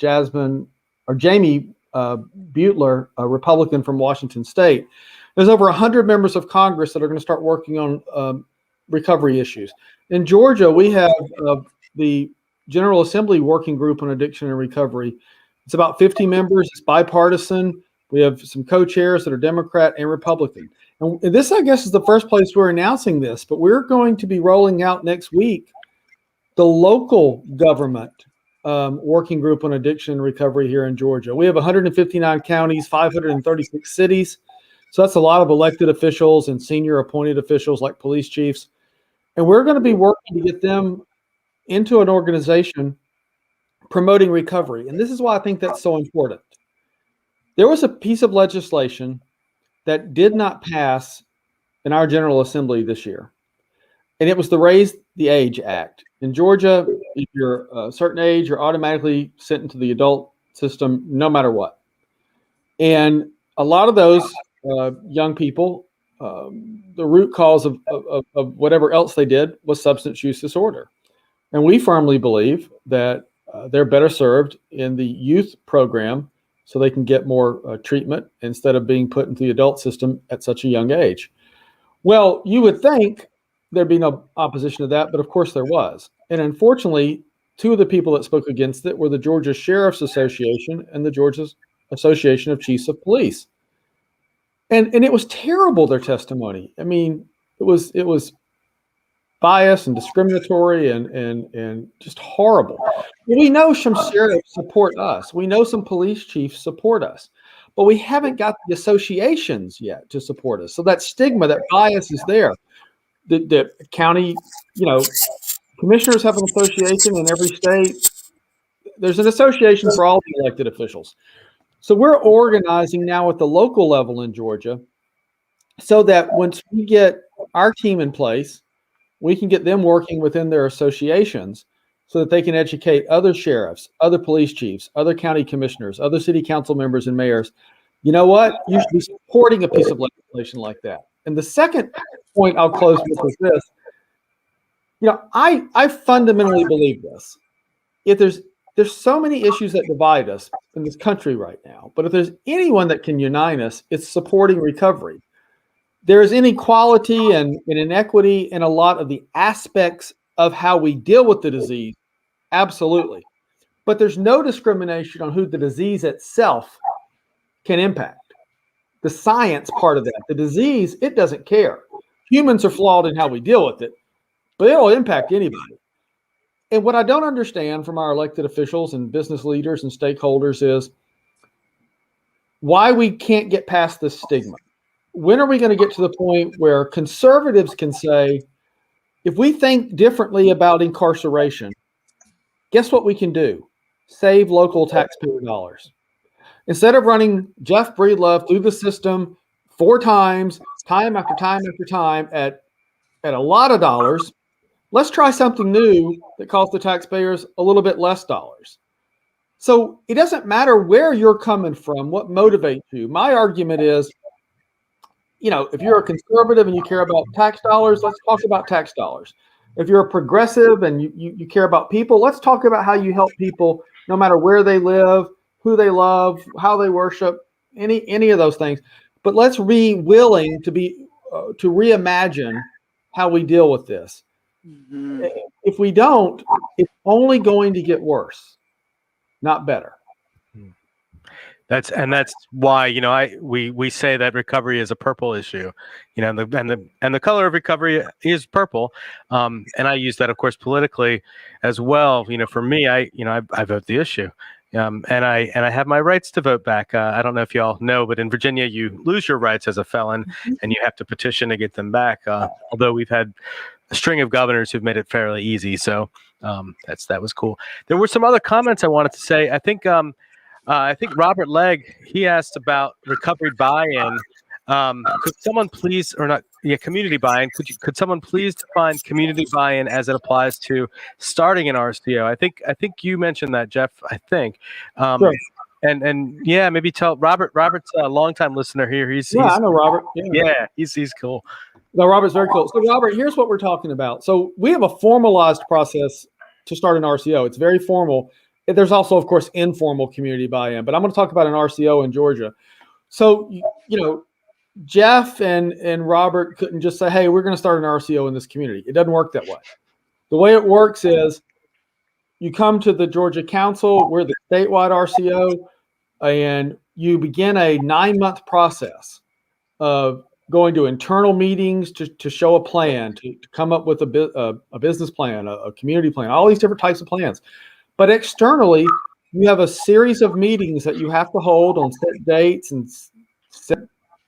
S2: Jamie Butler, a Republican from Washington State. There's over 100 members of Congress that are going to start working on recovery issues. In Georgia, we have the General Assembly Working Group on Addiction and Recovery. It's about 50 members. It's bipartisan. We have some co-chairs that are Democrat and Republican. And this, I guess, is the first place we're announcing this, but we're going to be rolling out next week the local government working group on addiction and recovery here in Georgia. We have 159 counties, 536 cities. So that's a lot of elected officials and senior appointed officials like police chiefs. And we're going to be working to get them into an organization promoting recovery. And this is why I think that's so important. There was a piece of legislation that did not pass in our General Assembly this year. And it was the Raise the Age Act. In Georgia, if you're a certain age, you're automatically sent into the adult system no matter what. And a lot of those young people, the root cause of whatever else they did was substance use disorder. And we firmly believe that they're better served in the youth program so they can get more treatment instead of being put into the adult system at such a young age. Well, you would think there'd be no opposition to that, but of course there was. And unfortunately, two of the people that spoke against it were the Georgia Sheriff's Association and the Georgia Association of Chiefs of Police. And it was terrible, their testimony. I mean, it was biased and discriminatory and just horrible. We know some sheriffs support us. We know some police chiefs support us, but we haven't got the associations yet to support us. So that stigma, that bias is there. The county, commissioners have an association in every state. There's an association for all the elected officials. So we're organizing now at the local level in Georgia so that once we get our team in place, we can get them working within their associations so that they can educate other sheriffs, other police chiefs, other county commissioners, other city council members and mayors. You know what? You should be supporting a piece of legislation like that. And the second point I'll close with is this. I fundamentally believe this. If there's so many issues that divide us in this country right now, but if there's anyone that can unite us, it's supporting recovery. There is inequality and inequity in a lot of the aspects of how we deal with the disease. Absolutely. But there's no discrimination on who the disease itself can impact. The science part of that, the disease, it doesn't care. Humans are flawed in how we deal with it, but it'll impact anybody. And what I don't understand from our elected officials and business leaders and stakeholders is why we can't get past this stigma. When are we going to get to the point where conservatives can say, if we think differently about incarceration, guess what we can do? Save local taxpayer dollars. Instead of running Jeff Breedlove through the system 4 times, time after time after time at a lot of dollars, let's try something new that costs the taxpayers a little bit less dollars. So it doesn't matter where you're coming from, what motivates you. My argument is, if you're a conservative and you care about tax dollars, let's talk about tax dollars. If you're a progressive and you care about people, let's talk about how you help people no matter where they live, who they love, how they worship, any of those things. But let's be willing to reimagine how we deal with this. Mm-hmm. If we don't, it's only going to get worse, not better.
S1: That's why we say that recovery is a purple issue, and the color of recovery is purple, and I use that, of course, politically as well. For me, I vote the issue, and I have my rights to vote back. I don't know if you all know, but in Virginia, you lose your rights as a felon, and you have to petition to get them back. Although we've had a string of governors who've made it fairly easy, so that was cool. There were some other comments I wanted to say. I think Robert Legg, he asked about recovery buy-in. Could someone please, or not, community buy-in. Could someone please define community buy-in as it applies to starting an RCO? I think you mentioned that, Jeff. I think.
S2: Sure.
S1: And maybe tell Robert. Robert's a longtime listener here.
S2: I know Robert.
S1: Yeah, he's cool.
S2: No, Robert's very cool. So Robert, here's what we're talking about. So we have a formalized process to start an RCO. It's very formal. There's also, of course, informal community buy-in, but I'm going to talk about an RCO in Georgia. So, Jeff and Robert couldn't just say, hey, we're going to start an RCO in this community. It doesn't work that way. The way it works is you come to the Georgia Council, we're the statewide RCO, and you begin a 9-month process of going to internal meetings to show a plan, to come up with a business plan, a community plan, all these different types of plans. But externally, you have a series of meetings that you have to hold on set dates and set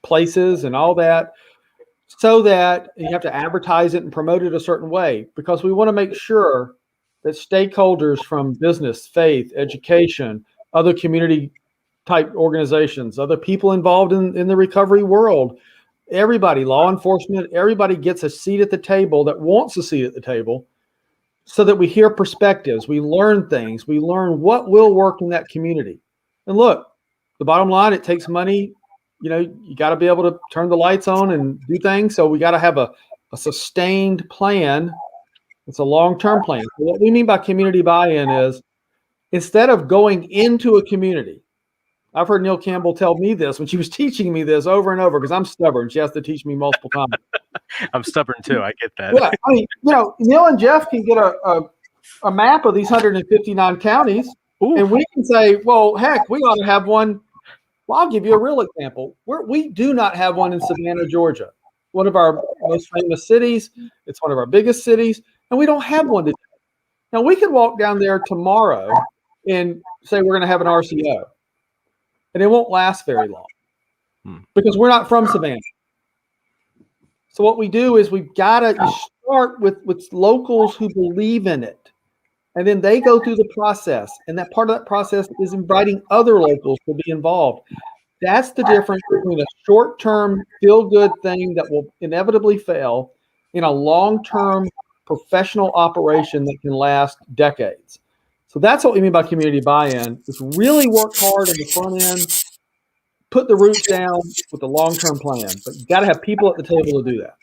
S2: places and all that, so that you have to advertise it and promote it a certain way, because we want to make sure that stakeholders from business, faith, education, other community type organizations, other people involved in the recovery world, everybody, law enforcement, everybody gets a seat at the table that wants a seat at the table, so that we hear perspectives, we learn things, we learn what will work in that community. And look, the bottom line, it takes money. You know, you got to be able to turn the lights on and do things. So we got to have a sustained plan. It's a long-term plan. So what we mean by community buy-in is, instead of going into a community, I've heard Neil Campbell tell me this when she was teaching me this over and over, because I'm stubborn. She has to teach me multiple times.
S1: I'm stubborn too. I get that.
S2: Yeah, I mean, you know, Neil and Jeff can get a map of these 159 counties,
S1: Ooh.
S2: and we can say, well, heck, we ought to have one. Well, I'll give you a real example. We do not have one in Savannah, Georgia, one of our most famous cities. It's one of our biggest cities, and we don't have one today. Now, we could walk down there tomorrow and say we're going to have an RCO, and it won't last very long because we're not from Savannah. So what we do is we've got to start with locals who believe in it. And then they go through the process. And that part of that process is inviting other locals to be involved. That's the difference between a short-term feel-good thing that will inevitably fail in a long-term professional operation that can last decades. So that's what we mean by community buy-in. Is really work hard in the front end, put the roots down with a long-term plan. But you got to have people at the table to do that.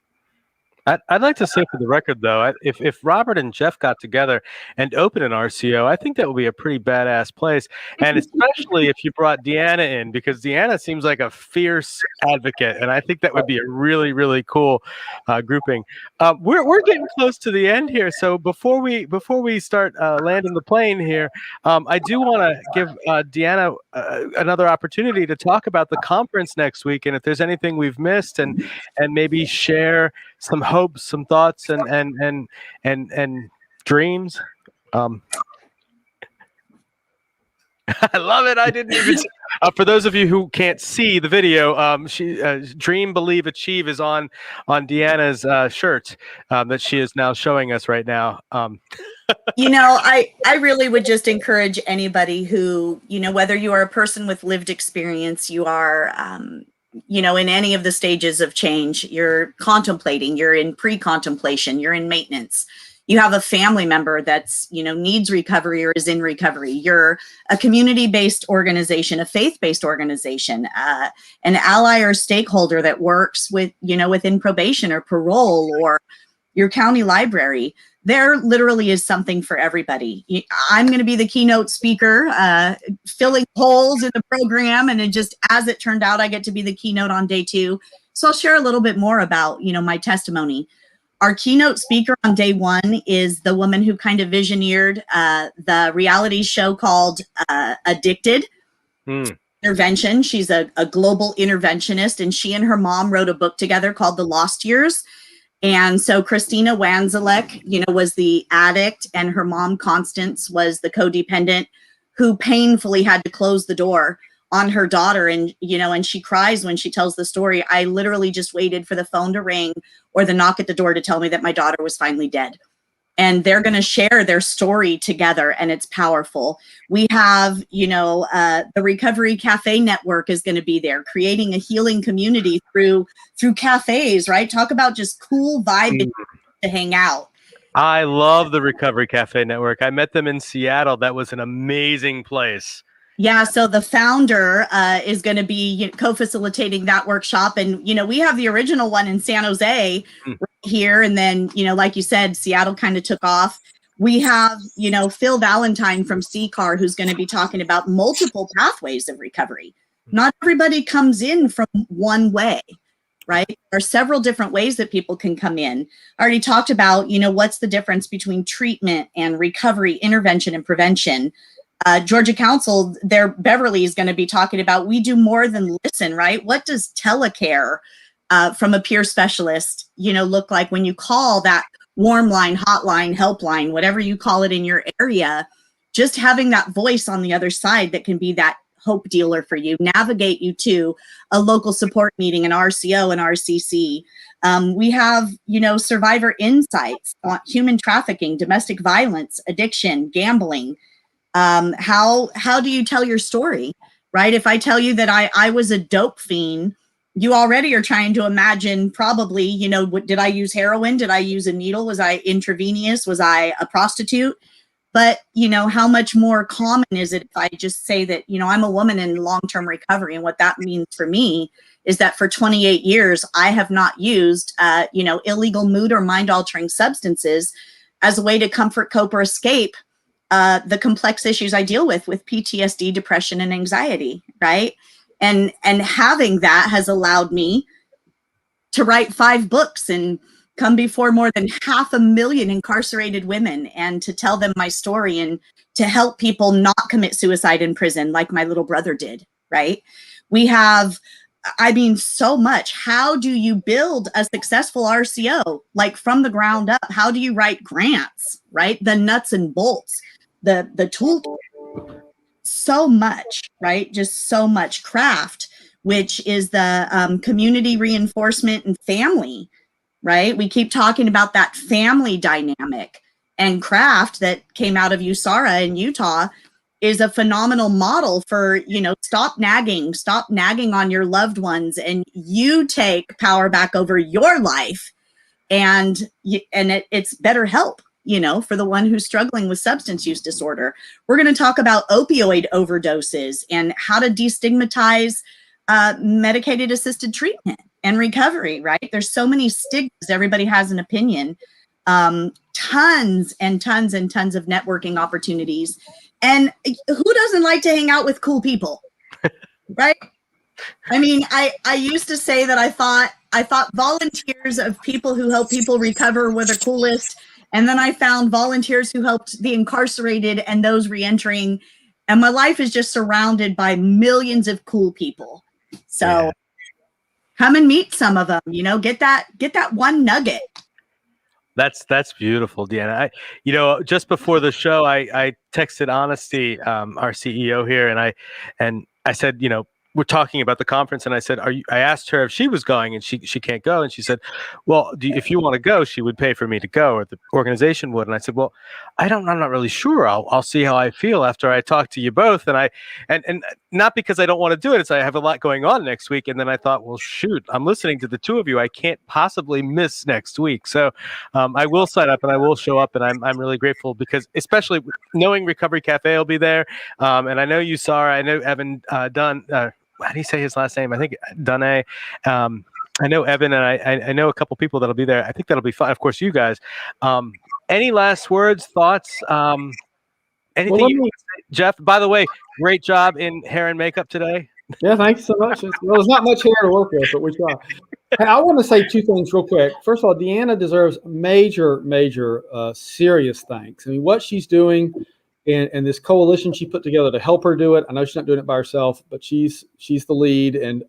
S1: I'd like to say for the record, though, if Robert and Jeff got together and opened an RCO, I think that would be a pretty badass place. And especially if you brought Deanna in, because Deanna seems like a fierce advocate, and I think that would be a really, really cool grouping. We're getting close to the end here, so before we start landing the plane here, I do want to give Deanna another opportunity to talk about the conference next week, and if there's anything we've missed, and maybe share some hopes, some thoughts, and dreams. I love it. I didn't even. For those of you who can't see the video, she Dream, Believe, Achieve is on Deanna's shirt that she is now showing us right now.
S3: You know, I really would just encourage anybody who, you know, whether you are a person with lived experience, you are you know, in any of the stages of change, you're contemplating, you're in pre-contemplation, you're in maintenance, you have a family member that's, you know, needs recovery or is in recovery, you're a community-based organization, a faith-based organization, an ally or stakeholder that works with, you know, within probation or parole, or your county library. There literally is something for everybody. I'm going to be the keynote speaker, filling holes in the program. And it just, as it turned out, I get to be the keynote on day 2. So I'll share a little bit more about, you know, my testimony. Our keynote speaker on day 1 is the woman who kind of visioneered the reality show called Addicted. Intervention. She's a global interventionist, and she and her mom wrote a book together called The Lost Years. And so Christina Wanzelek, you know, was the addict, and her mom, Constance, was the codependent who painfully had to close the door on her daughter. And, you know, and she cries when she tells the story. I literally just waited for the phone to ring or the knock at the door to tell me that my daughter was finally dead. And they're going to share their story together, and it's powerful. We have, you know, the Recovery Cafe Network is going to be there, creating a healing community through cafes, right? Talk about just cool vibe to hang out.
S1: I love the Recovery Cafe Network. I met them in Seattle. That was an amazing place.
S3: Yeah, so the founder is going to be co-facilitating that workshop. And, you know, we have the original one in San Jose right here. And then, you know, like you said, Seattle kind of took off. We have, you know, Phil Valentine from CCAR, who's going to be talking about multiple pathways of recovery. Not everybody comes in from one way, right? There are several different ways that people can come in. I already talked about, you know, what's the difference between treatment and recovery, intervention and prevention. Georgia Council, Beverly is going to be talking about, we do more than listen, right? What does telecare from a peer specialist, you know, look like when you call that warm line, hotline, helpline, whatever you call it in your area? just having that voice on the other side that can be that hope dealer for you, navigate you to a local support meeting, an RCO, an RCC. We have, survivor insights on human trafficking, domestic violence, addiction, gambling. How do you tell your story, right? If I tell you that I was a dope fiend, you already are trying to imagine probably, did I use heroin? Did I use a needle? Was I intravenous? Was I a prostitute? But, how much more common is it if I just say that, I'm a woman in long-term recovery, and what that means for me is that for 28 years, I have not used, illegal mood or mind-altering substances as a way to comfort, cope, or escape the complex issues I deal with PTSD, depression, and anxiety, right? And having that has allowed me to write 5 books and come before more than 500,000 incarcerated women, and to tell them my story and to help people not commit suicide in prison like my little brother did, right? We have, so much. How do you build a successful RCO, like from the ground up? How do you write grants, right? The nuts and bolts, the tool, so much, right? Just so much craft, which is the community reinforcement and family, right? We keep talking about that family dynamic, and craft that came out of USARA in Utah is a phenomenal model for, stop nagging on your loved ones, and you take power back over your life, and it's better help, for the one who's struggling with substance use disorder. We're going to talk about opioid overdoses and how to destigmatize medicated assisted treatment and recovery, right? There's so many stigmas. Everybody has an opinion. Tons and tons and tons of networking opportunities. And who doesn't like to hang out with cool people, right? I used to say that I thought volunteers of people who help people recover were the coolest. And then I found volunteers who helped the incarcerated and those reentering. And my life is just surrounded by millions of cool people. So come and meet some of them, get that one nugget.
S1: That's beautiful, Deanna. Just before the show, I texted Honesty, our CEO here, and I said, we're talking about the conference, and I said, I asked her if she was going, and she can't go, and she said, well, if you want to go, she would pay for me to go, or the organization would. And I said, well, I'm not really sure. I'll see how I feel after I talk to you both. And not because I don't want to do it. It's I have a lot going on next week. And then I thought, well, shoot, I'm listening to the two of you. I can't possibly miss next week. So I will sign up and I will show up. And I'm really grateful because, especially knowing Recovery Cafe will be there. And I know you, Sarah. I know Evan Dunn. How do you say his last name? I think Dunne. I know Evan, and I know a couple people that'll be there. I think that'll be fun. Of course, you guys. Any last words, thoughts? Anything you want to say? Jeff, by the way, great job in hair and makeup today.
S2: Yeah, thank you so much. Well, there's not much hair to work with, but we try. Hey, I want to say 2 things real quick. First of all, Deanna deserves major, serious thanks. What she's doing and this coalition she put together to help her do it. I know she's not doing it by herself, but she's the lead, and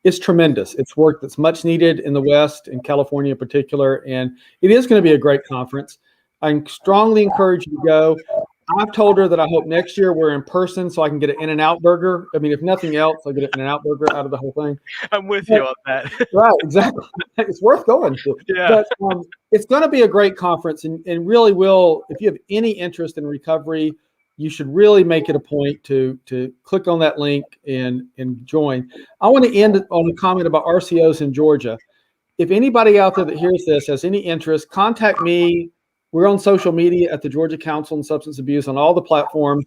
S2: it's tremendous. It's work that's much needed in the West, in California in particular, and it is going to be a great conference. I strongly encourage you to go. I've told her that I hope next year we're in person so I can get an In-N-Out burger. If nothing else, I'll get an In-N-Out burger out of the whole thing.
S1: I'm with you on that.
S2: Right, exactly. It's worth going to.
S1: Yeah.
S2: But it's going to be a great conference, and really will, if you have any interest in recovery, you should really make it a point to click on that link and join. I want to end on a comment about RCOs in Georgia. If anybody out there that hears this has any interest, contact me. We're on social media at the Georgia Council on Substance Abuse on all the platforms.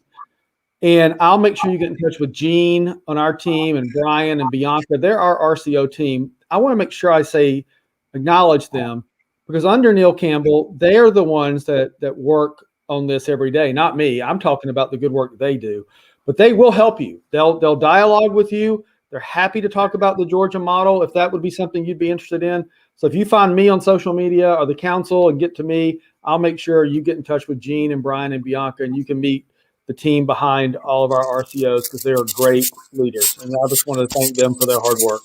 S2: And I'll make sure you get in touch with Gene on our team and Brian and Bianca. They're our RCO team. I want to make sure I acknowledge them, because under Neil Campbell, they're the ones that work on this every day, not me. I'm talking about the good work that they do. But they will help you. They'll dialogue with you. They're happy to talk about the Georgia model if that would be something you'd be interested in. So if you find me on social media or the council and get to me, I'll make sure you get in touch with Gene and Brian and Bianca, and you can meet the team behind all of our RCOs, because they are great leaders. And I just want to thank them for their hard work.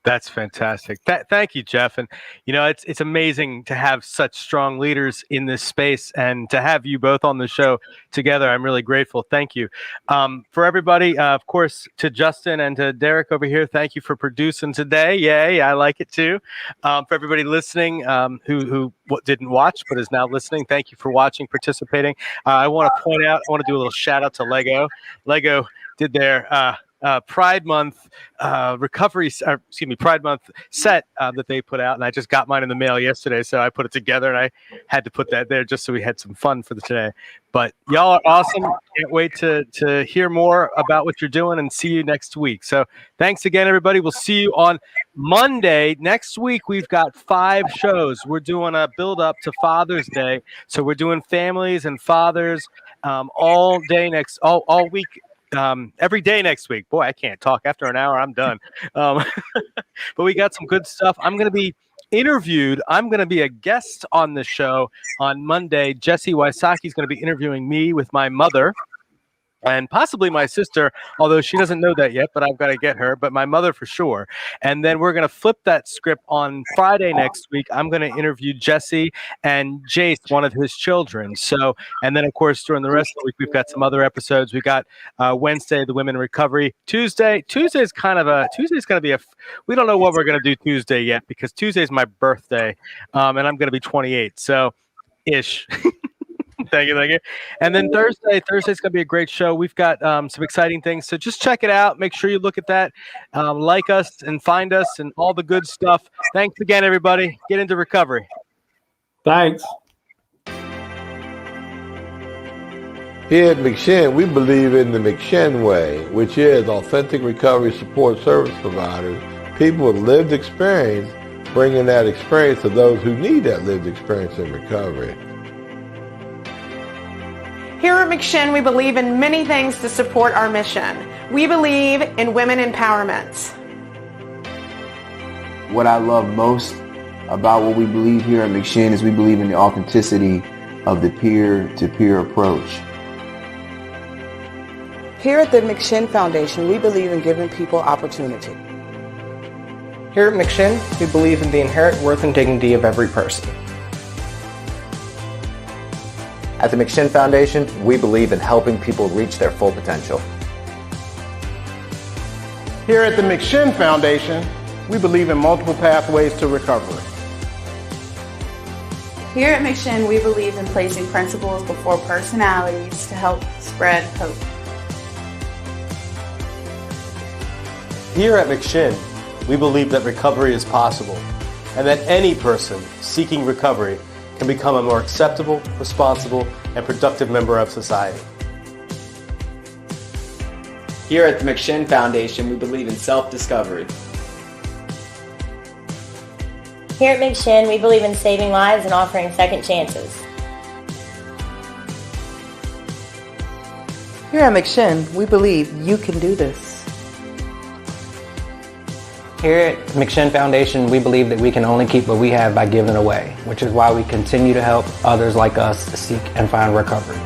S1: That's fantastic. Thank you, Jeff. And it's amazing to have such strong leaders in this space, and to have you both on the show together. I'm really grateful. Thank you. For everybody, of course, to Justin and to Derek over here, thank you for producing today. Yay, I like it too. For everybody listening, who didn't watch but is now listening, thank you for watching, participating. I want to do a little shout out to Lego. Lego did their Pride Month Pride Month set that they put out, and I just got mine in the mail yesterday, so I put it together and I had to put that there just so we had some fun for today. But y'all are awesome. Can't wait to hear more about what you're doing and see you next week. So thanks again, everybody. We'll see you on Monday. Next week, we've got 5 shows. We're doing a build up to Father's Day. So we're doing families and fathers all week. Every day next week. Boy, I can't talk. After an hour, I'm done. But we got some good stuff. I'm going to be interviewed. I'm going to be a guest on the show on Monday. Jesse Wysocki is going to be interviewing me with my mother and possibly my sister, although she doesn't know that yet, but I've got to get her, but my mother for sure. And then we're going to flip that script on Friday next week. I'm going to interview Jesse and Jace, one of his children. So, and then of course, during the rest of the week, we've got some other episodes. We got Wednesday, the Women in Recovery. Tuesday's going to be we don't know what we're going to do Tuesday yet, because Tuesday's my birthday, and I'm going to be 28. So ish. Thank you. And then Thursday's going to be a great show. We've got some exciting things. So just check it out. Make sure you look at that. Like us and find us and all the good stuff. Thanks again, everybody. Get into recovery.
S2: Thanks.
S4: Here at McShin, we believe in the McShin way, which is authentic recovery support service providers, people with lived experience, bringing that experience to those who need that lived experience in recovery.
S5: Here at McShin, we believe in many things to support our mission. We believe in women empowerment.
S6: What I love most about what we believe here at McShin is we believe in the authenticity of the peer-to-peer approach.
S7: Here at the McShin Foundation, we believe in giving people opportunity.
S8: Here at McShin, we believe in the inherent worth and dignity of every person.
S9: At the McShin Foundation, we believe in helping people reach their full potential.
S10: Here at the McShin Foundation, we believe in multiple pathways to recovery.
S11: Here at McShin, we believe in placing principles before personalities to help spread hope.
S12: Here at McShin, we believe that recovery is possible, and that any person seeking recovery can become a more acceptable, responsible, and productive member of society.
S13: Here at the McShin Foundation, we believe in self-discovery.
S14: Here at McShin, we believe in saving lives and offering second chances.
S7: Here at McShin, we believe you can do this.
S8: Here at McShin Foundation, we believe that we can only keep what we have by giving away, which is why we continue to help others like us seek and find recovery.